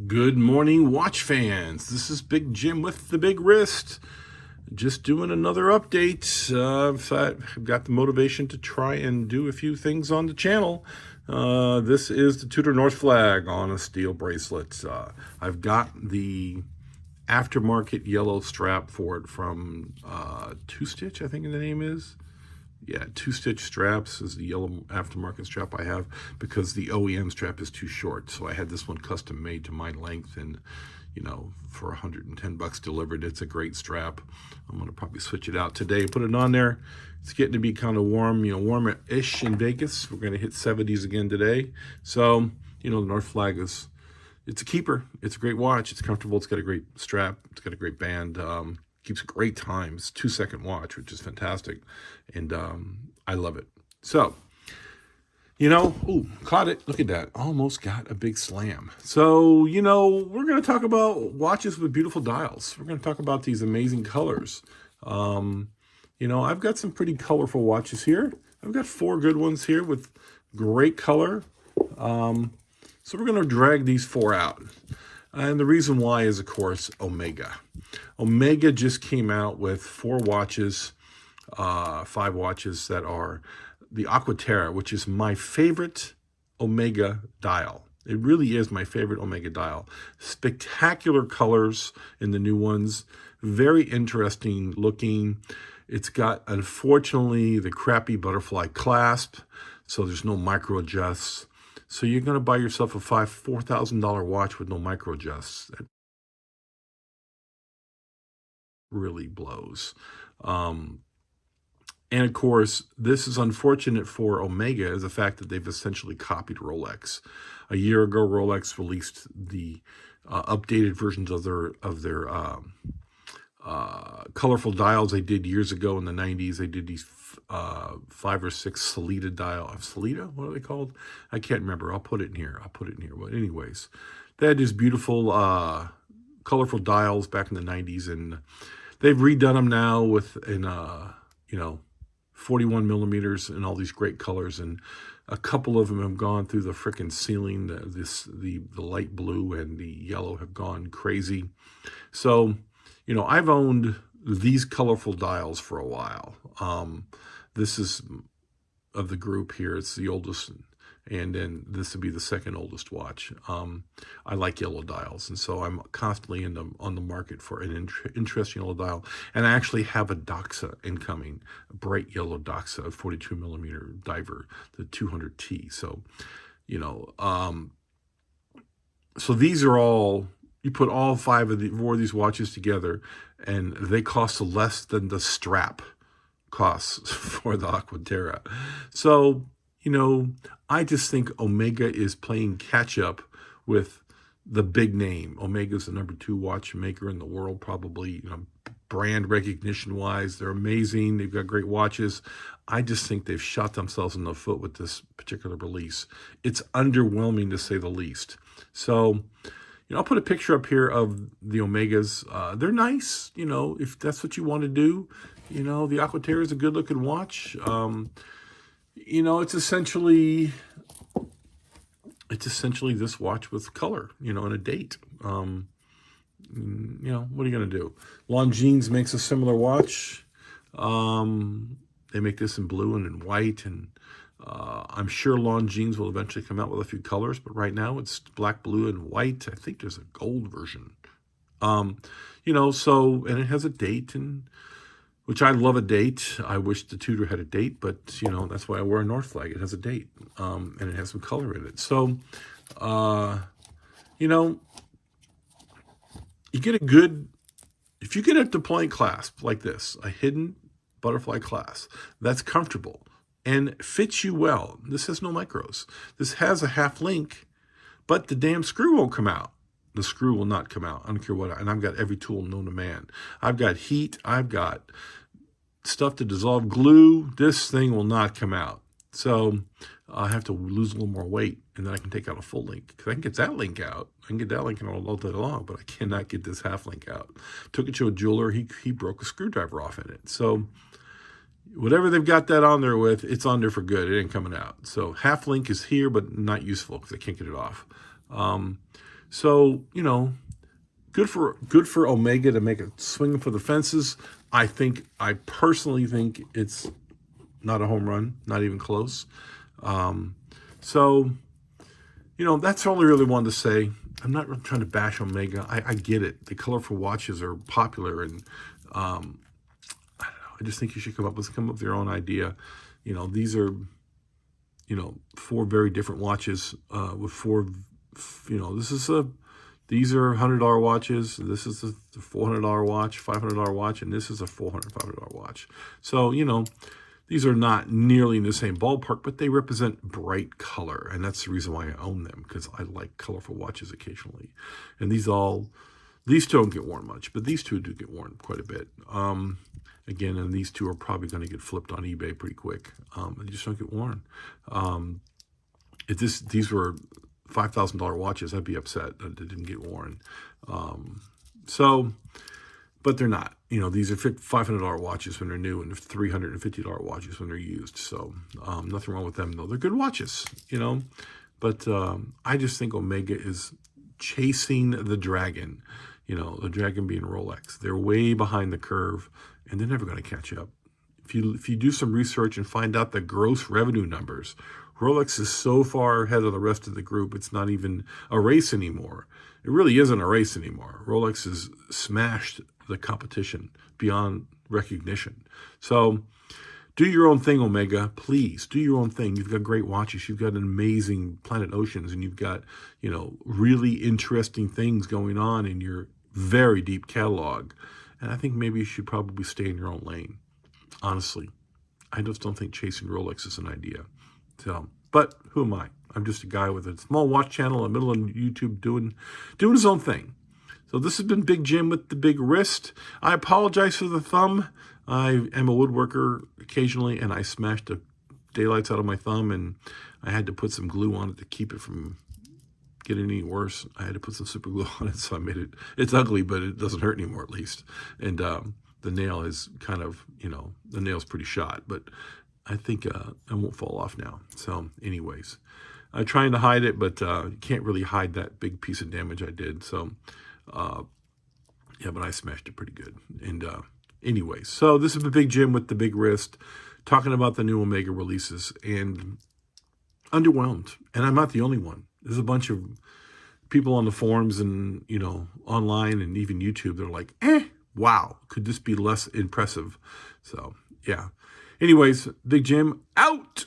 Good morning, watch fans. This is Big Jim with the Big Wrist. Just doing another update. I've got the motivation to try and do a few things on the channel. This is the Tudor North flag on a steel bracelet. I've got the aftermarket yellow strap for it from Two Stitch, I think the name is. Yeah, Two Stitch straps is the yellow aftermarket strap I have because the OEM strap is too short. So I had this one custom made to my length, and for 110 bucks delivered. It's a great strap. I'm gonna probably switch it out today, put it on there. It's getting to be kind of warm, warmer-ish in Vegas. We're gonna hit 70s again today. So, the North Flag it's a keeper. It's a great watch. It's comfortable. It's got a great strap. It's got a great band. Keeps great times. 2-second watch, which is fantastic. And I love it. So, ooh, caught it. Look at that. Almost got a big slam. So, we're going to talk about watches with beautiful dials. We're going to talk about these amazing colors. I've got some pretty colorful watches here. I've got 4 good ones here with great color. So we're going to drag these 4 out. And the reason why is, of course, Omega. Omega just came out with 4 watches, 5 watches that are the Aquaterra, which is my favorite Omega dial. It really is my favorite Omega dial. Spectacular colors in the new ones. Very interesting looking. It's got, unfortunately, the crappy butterfly clasp, so there's no micro adjusts. So you're going to buy yourself a $4,000 watch with no micro adjusts. That really blows. And of course, this is unfortunate for Omega, is the fact that they've essentially copied Rolex. A year ago, Rolex released the updated versions of their colorful dials they did years ago in the 90s. They did these 5 or 6 Salida dial. Salida? What are they called? I can't remember. I'll put it in here. But anyways, they had these beautiful colorful dials back in the 90s, and they've redone them now in 41 millimeters and all these great colors, and a couple of them have gone through the frickin' ceiling. The light blue and the yellow have gone crazy. So, I've owned these colorful dials for a while. This is of the group here. It's the oldest, and then this would be the second oldest watch. I like yellow dials, and so I'm constantly on the market for an interesting yellow dial. And I actually have a Doxa incoming, a bright yellow Doxa, a 42 millimeter diver, the 200T. So, so these are all. You put all 4 of these watches together, and they cost less than the strap costs for the Aquaterra. So, I just think Omega is playing catch up with the big name. Omega is the #2 watchmaker in the world, probably, brand recognition wise. They're amazing. They've got great watches. I just think they've shot themselves in the foot with this particular release. It's underwhelming, to say the least. So, I'll put a picture up here of the Omegas. They're nice, if that's what you want to do. The Aquaterra is a good-looking watch. It's essentially this watch with color, and a date. What are you going to do? Longines makes a similar watch. They make this in blue and in white, and I'm sure Longines will eventually come out with a few colors, but right now it's black, blue, and white. I think there's a gold version. And it has a date, which I love a date. I wish the Tudor had a date, but, that's why I wear a North Flag. It has a date, and it has some color in it. So, you get if you get a deploying clasp like this, a hidden butterfly clasp, that's comfortable and fits you well. This has no micros. This has a half link, but the damn screw won't come out. The screw will not come out. I don't care what. And I've got every tool known to man. I've got heat. I've got stuff to dissolve glue. This thing will not come out. So I have to lose a little more weight, and then I can take out a full link. Because I can get that link out. I can get that link out all day long, but I cannot get this half link out. Took it to a jeweler. He broke a screwdriver off in it. So whatever they've got that on there with, it's on there for good. It ain't coming out. So half link is here, but not useful because I can't get it off. So, you know, good for Omega to make a swing for the fences. I personally think it's not a home run, not even close. So, you know, that's all I really wanted to say. I'm not really trying to bash Omega. I get it. The colorful watches are popular, and I just think you should come up with your own idea. You know, these are, you know, 4 very different watches with 4. You know, these are $100 watches. This is the $400 watch, $500 watch, and this is a $500 watch. So, you know, these are not nearly in the same ballpark, but they represent bright color, and that's the reason why I own them, because I like colorful watches occasionally. And these two don't get worn much, but these two do get worn quite a bit. Again, and these two are probably going to get flipped on eBay pretty quick. They just don't get worn. If these were $5,000 watches, I'd be upset that they didn't get worn. But they're not. You know, these are $500 watches when they're new, and $350 watches when they're used. So nothing wrong with them, though. They're good watches, you know. But I just think Omega is chasing the dragon. You know, the dragon being Rolex. They're way behind the curve, and they're never going to catch up. If you do some research and find out the gross revenue numbers, Rolex is so far ahead of the rest of the group, it's not even a race anymore. It really isn't a race anymore. Rolex has smashed the competition beyond recognition. So do your own thing, Omega. Please do your own thing. You've got great watches. You've got an amazing Planet Oceans, and you've got, you know, really interesting things going on in your very deep catalog. And I think maybe you should probably stay in your own lane. Honestly, I just don't think chasing Rolex is an idea. So, but who am I? I'm just a guy with a small watch channel in the middle of YouTube doing his own thing. So this has been Big Jim with the Big Wrist. I apologize for the thumb. I am a woodworker occasionally, and I smashed the daylights out of my thumb, and I had to put some glue on it to keep it from getting any worse. I had to put some super glue on it, so I made it. It's ugly, but it doesn't hurt anymore, at least. And the nail is kind of, you know, the nail's pretty shot, but I think it won't fall off now. So anyways, I'm trying to hide it, but you can't really hide that big piece of damage I did. So yeah, but I smashed it pretty good. And anyways, so this is the Big Jim with the Big Wrist, talking about the new Omega releases, and underwhelmed. And I'm not the only one. There's a bunch of people on the forums and, you know, online and even YouTube. They're like, wow, could this be less impressive? So yeah. Anyways, Big Jim out.